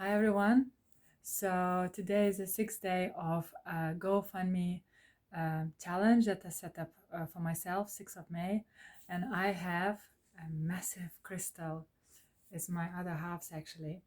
Hi everyone. So today is the sixth day of a GoFundMe challenge that I set up for myself, 6th of May, and I have a massive crystal. It's my other halves actually,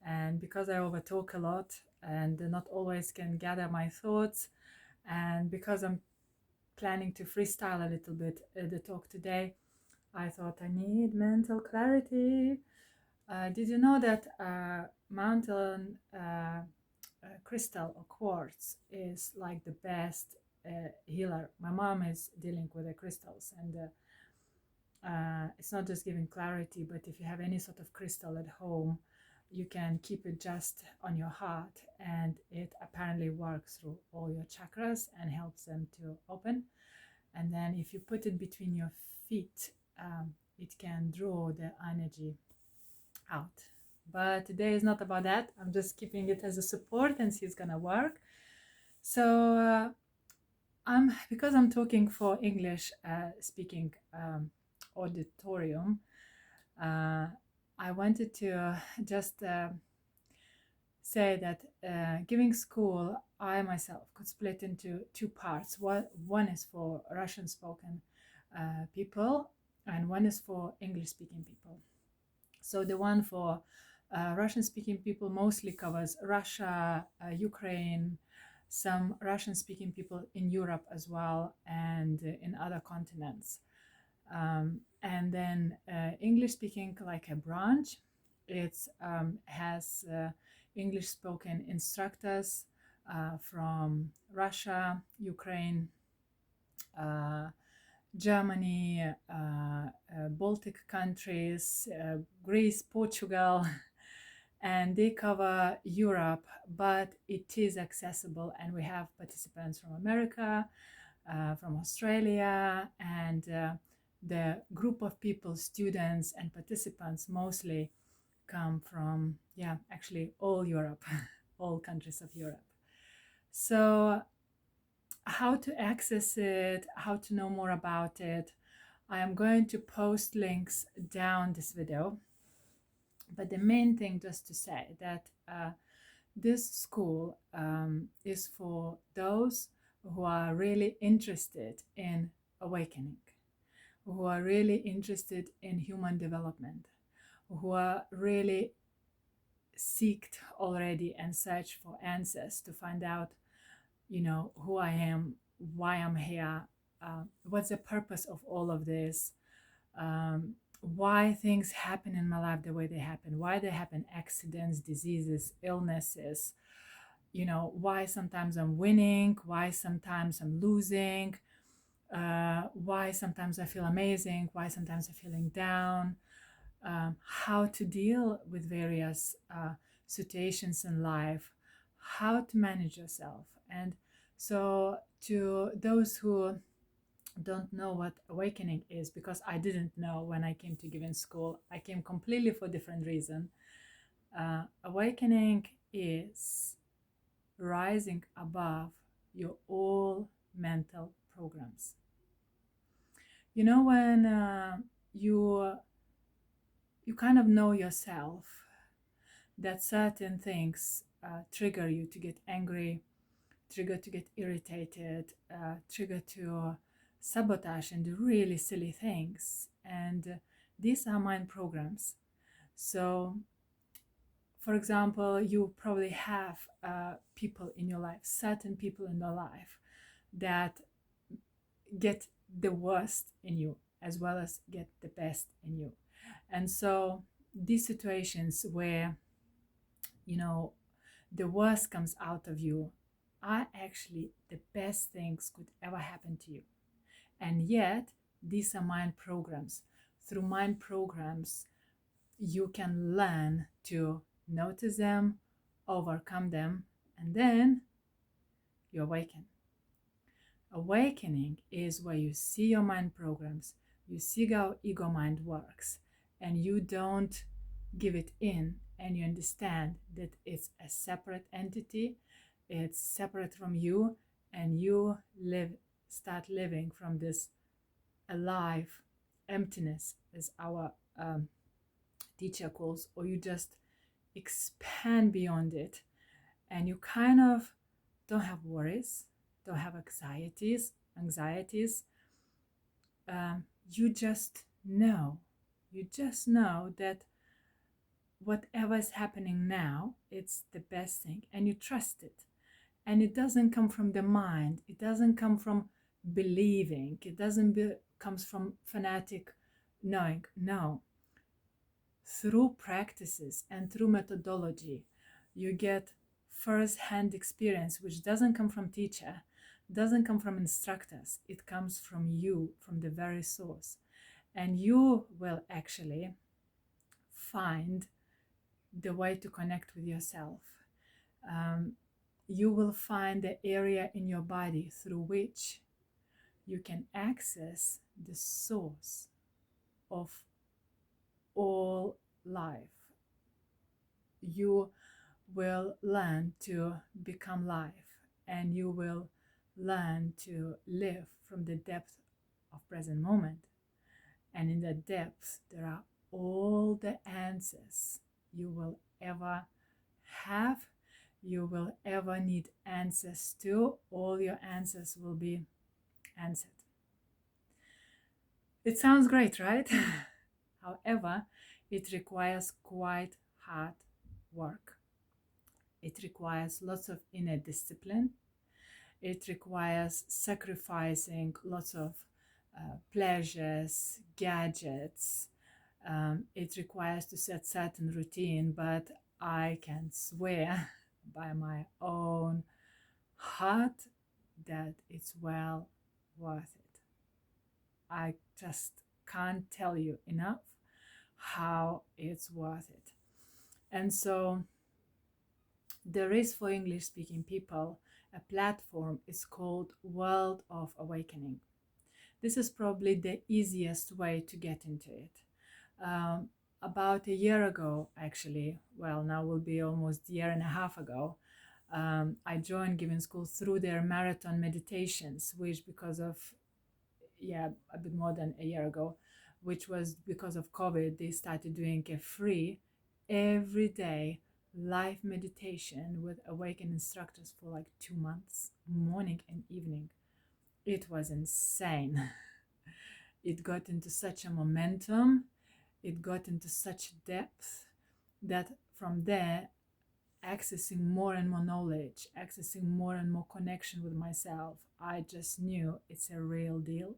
and because I overtalk a lot and not always can gather my thoughts, and because I'm planning to freestyle a little bit the talk today, I thought I need mental clarity. Did you know that mountain crystal or quartz is like the best healer? My mom is dealing with the crystals, and it's not just giving clarity, but if you have any sort of crystal at home, you can keep it just on your heart, and it apparently works through all your chakras and helps them to open. And then if you put it between your feet, it can draw the energy out. But today is not about that. I'm just keeping it as a support and see it's gonna work. So because I'm talking for English speaking auditorium, uh, I wanted to just say that giving school, I myself could split into two parts. One is for Russian spoken people, and one is for English speaking people. So the one for Russian-speaking people mostly covers Russia, Ukraine, some Russian-speaking people in Europe as well, and in other continents. And then English-speaking, like a branch, it has English-spoken instructors from Russia, Ukraine, uh, Germany, Baltic countries, Greece, Portugal, and they cover Europe, but it is accessible. And we have participants from America, from Australia, and the group of people, students and participants mostly come from, yeah, actually all Europe, all countries of Europe. So how to access it, how to know more about it, I am going to post links down this video. But the main thing just to say that this school is for those who are really interested in awakening, who are really interested in human development, who are really seeked already and search for answers to find out, who I am, why I'm here, what's the purpose of all of this, why things happen in my life the way they happen, why they happen, accidents, diseases, illnesses, why sometimes I'm winning, why sometimes I'm losing, why sometimes I feel amazing, why sometimes I'm feeling down, how to deal with various situations in life, how to manage yourself. And so to those who don't know what awakening is, because I didn't know when I came to Givin school, I came completely for a different reason. Awakening is rising above your all mental programs. When you kind of know yourself that certain things trigger you to get angry, trigger to get irritated, trigger to sabotage and do really silly things. And these are mind programs. So, for example, you probably have people in your life, certain people in your life that get the worst in you as well as get the best in you. And so these situations where, the worst comes out of you are actually the best things could ever happen to you. And yet, these are mind programs. Through mind programs, you can learn to notice them, overcome them, and then you awaken. Awakening is where you see your mind programs, you see how ego mind works, and you don't give it in, and you understand that it's a separate entity, it's separate from you, and you start living from this alive emptiness, as our teacher calls, or you just expand beyond it, and you kind of don't have worries, don't have anxieties. You just know, that whatever is happening now, it's the best thing, and you trust it. And it doesn't come from the mind, it doesn't come from believing, it doesn't comes from fanatic knowing. No, through practices and through methodology, you get first-hand experience, which doesn't come from teacher, doesn't come from instructors. It comes from you, from the very source. And you will actually find the way to connect with yourself. You will find the area in your body through which you can access the source of all life. You will learn to become life, and you will learn to live from the depth of present moment. And in the depth, there are all the answers you will ever have, you will ever need answers to. All your answers will be answered. It sounds great, right? However, it requires quite hard work. It requires lots of inner discipline. It requires sacrificing lots of pleasures, gadgets. It requires to set certain routine, but I can swear by my own heart that it's well worth it. I just can't tell you enough how it's worth it. And so there is, for English speaking people, a platform. It's called World of Awakening. This is probably the easiest way to get into it. About a year ago, actually, well, now will be almost a year and a half ago, I joined Givin School through their marathon meditations, which because of, a bit more than a year ago, which was because of COVID, they started doing a free everyday live meditation with awakened instructors for like 2 months, morning and evening. It was insane. It got into such a momentum, it got into such depth that from there, accessing more and more knowledge, accessing more and more connection with myself, I just knew it's a real deal.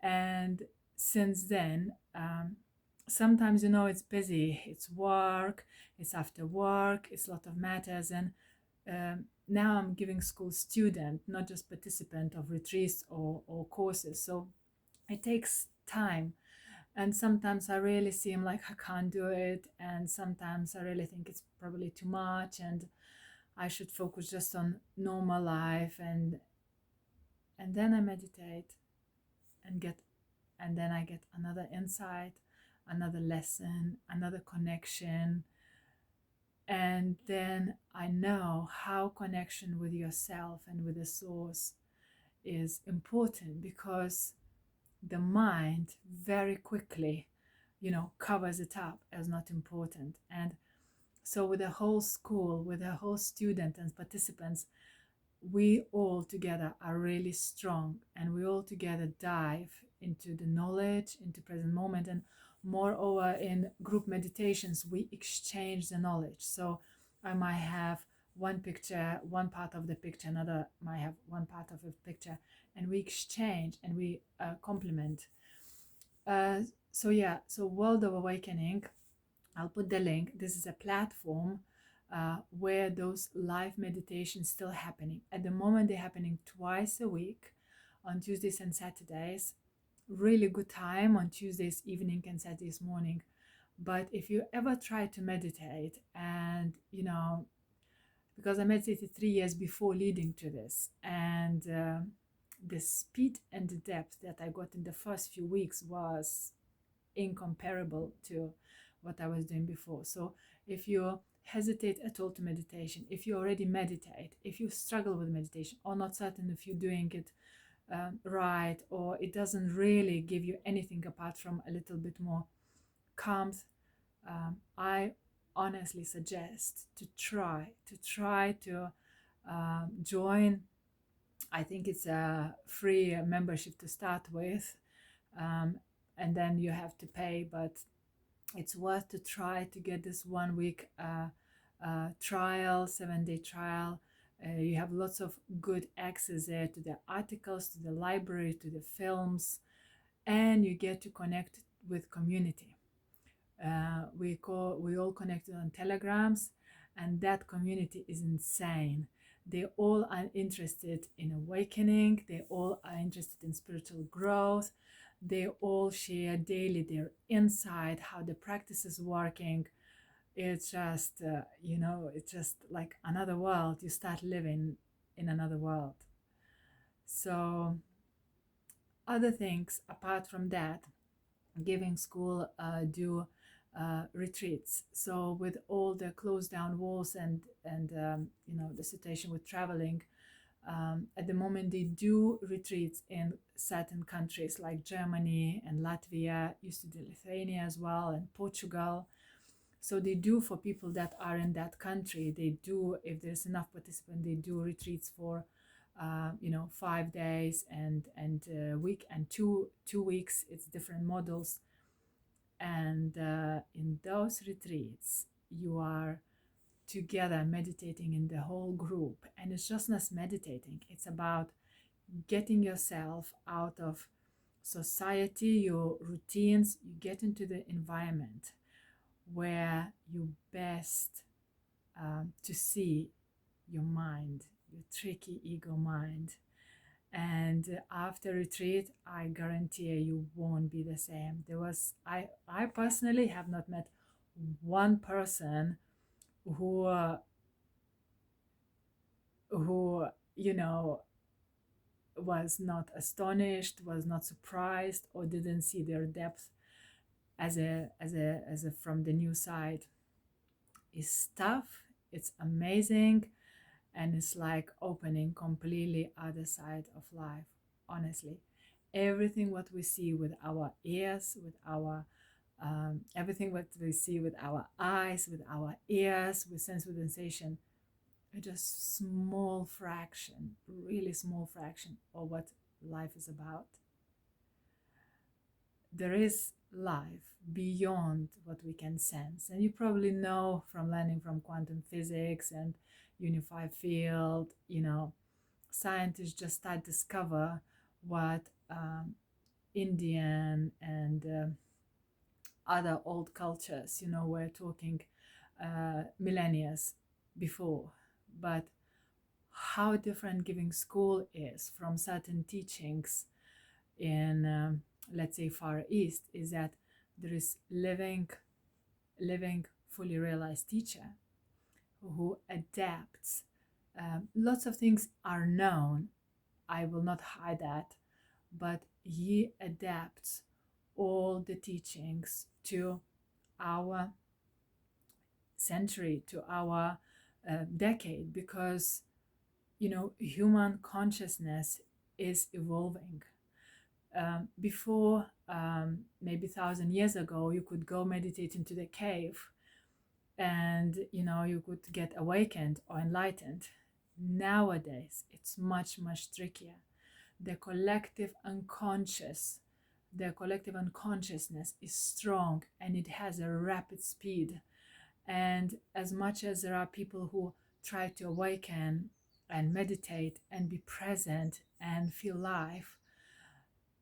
And since then, sometimes, it's busy, it's work, it's after work, it's a lot of matters. And now I'm giving school student, not just participant of retreats or courses. So it takes time. And sometimes I really seem like I can't do it. And sometimes I really think it's probably too much and I should focus just on normal life. And then I meditate and then I get another insight, another lesson, another connection. And then I know how connection with yourself and with the source is important, because the mind very quickly, covers it up as not important. And so with the whole school, with the whole student and participants, we all together are really strong, and we all together dive into the knowledge, into present moment. And moreover, in group meditations, we exchange the knowledge. So I might have one picture, one part of the picture, another might have one part of the picture, and we exchange and we complement. So World of Awakening, I'll put the link. This is a platform where those live meditations still happening. At the moment, they're happening twice a week on Tuesdays and Saturdays. Really good time on Tuesdays evening and Saturdays morning. But if you ever try to meditate, and because I meditated 3 years before leading to this, and the speed and the depth that I got in the first few weeks was incomparable to what I was doing before. So if you hesitate at all to meditation, if you already meditate, if you struggle with meditation or not certain if you're doing it right, or it doesn't really give you anything apart from a little bit more calm, I honestly suggest to try to join. I think it's a free membership to start with, um, and then you have to pay, but it's worth to try to get this 1 week trial, 7-day trial. You have lots of good access there to the articles, to the library, to the films, and you get to connect with community. We all connected on telegrams, and that community is insane. They all are interested in awakening, they all are interested in spiritual growth, they all share daily their insight, how the practice is working. It's just it's just like another world. You start living in another world. So other things apart from that, Giving School do retreats. So with all the closed down walls and the situation with traveling, at the moment they do retreats in certain countries like Germany and Latvia, used to do Lithuania as well, and Portugal. So they do, for people that are in that country, they do, if there's enough participants, they do retreats for 5 days and a week and 2 weeks. It's different models. And in those retreats you are together meditating in the whole group, and it's just not meditating, it's about getting yourself out of society, your routines. You get into the environment where you best to see your mind, your tricky ego mind. And after retreat, I guarantee you won't be the same. I personally have not met one person who who you know was not astonished, was not surprised, or didn't see their depth as a from the new side. It's tough, it's amazing, and it's like opening completely other side of life. Honestly, everything what we see with our ears, with our everything what we see with our eyes, with our ears, with sense, with sensation, it's just small fraction, really small fraction of what life is about. There is life beyond what we can sense, and you probably know from learning from quantum physics and unified field, scientists just start discover what Indian and other old cultures, were talking millennia before. But how different Giving School is from certain teachings in, let's say, Far East, is that there is living fully realized teacher who adapts. Lots of things are known, I will not hide that, but he adapts all the teachings to our century, to our decade, because human consciousness is evolving. Before, maybe 1,000 years ago, you could go meditate into the cave and you could get awakened or enlightened. Nowadays it's much trickier. The collective unconsciousness is strong, and it has a rapid speed. And as much as there are people who try to awaken and meditate and be present and feel life,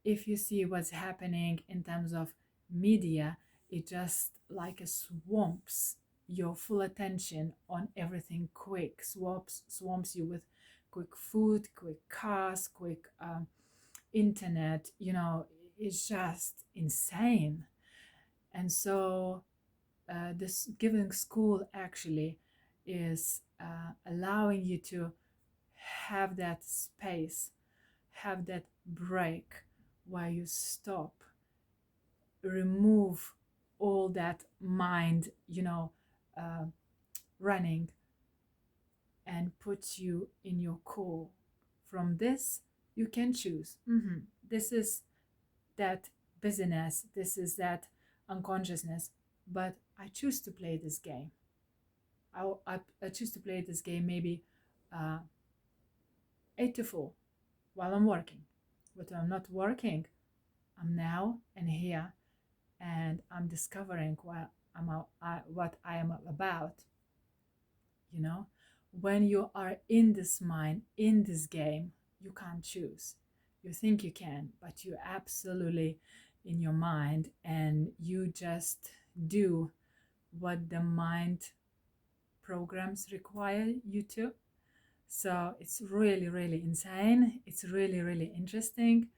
if you see what's happening in terms of media, it just like a swamps your full attention on everything quick, swamps you with quick food, quick cars, quick internet. It's just insane. And so this Giving School actually is allowing you to have that space, have that break where you stop, remove all that mind, uh, running, and put you in your core. From this, you can choose. This is that busyness, this is that unconsciousness, but I choose to play this game. I choose to play this game maybe uh, 8 to 4 while I'm working. But when I'm not working, I'm now and here, and I'm discovering what I am about. You know, when you are in this mind, in this game, you can't choose. You think you can, but you're absolutely in your mind, and you just do what the mind programs require you to. So it's really, really insane. It's really, really interesting.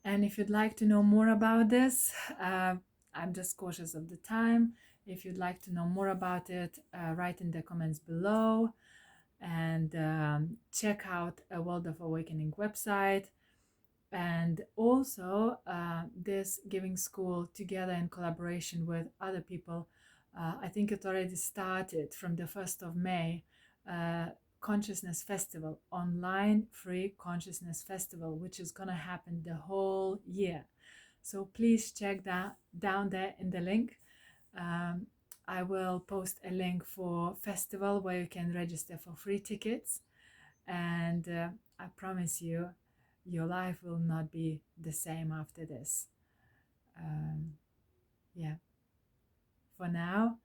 And if you'd like to know more about this, I'm just cautious of the time. If you'd like to know more about it, write in the comments below, and check out a World of Awakening website. And also this Giving School, together in collaboration with other people, I think it already started from the 1st of May, Consciousness Festival, online free Consciousness Festival, which is going to happen the whole year. So please check that down there in the link. I will post a link for festival where you can register for free tickets, and I promise you, your life will not be the same after this. Yeah, for now,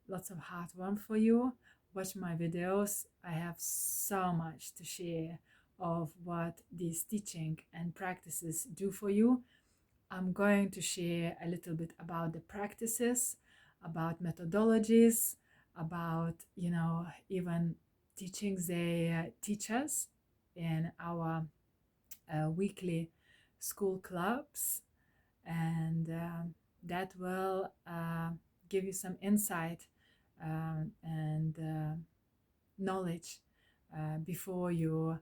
lots of heart warmth for you. Watch my videos. I have so much to share of what these teaching and practices do for you. I'm going to share a little bit about the practices, about methodologies, about, even teachings they teach us in our weekly school clubs, and that will give you some insight and knowledge before you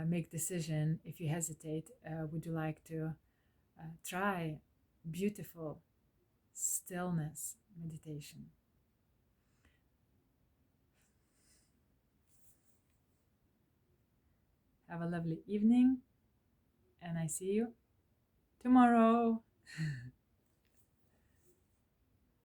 make decision. If you hesitate, would you like to try beautiful stillness meditation? Have a lovely evening, and I see you tomorrow.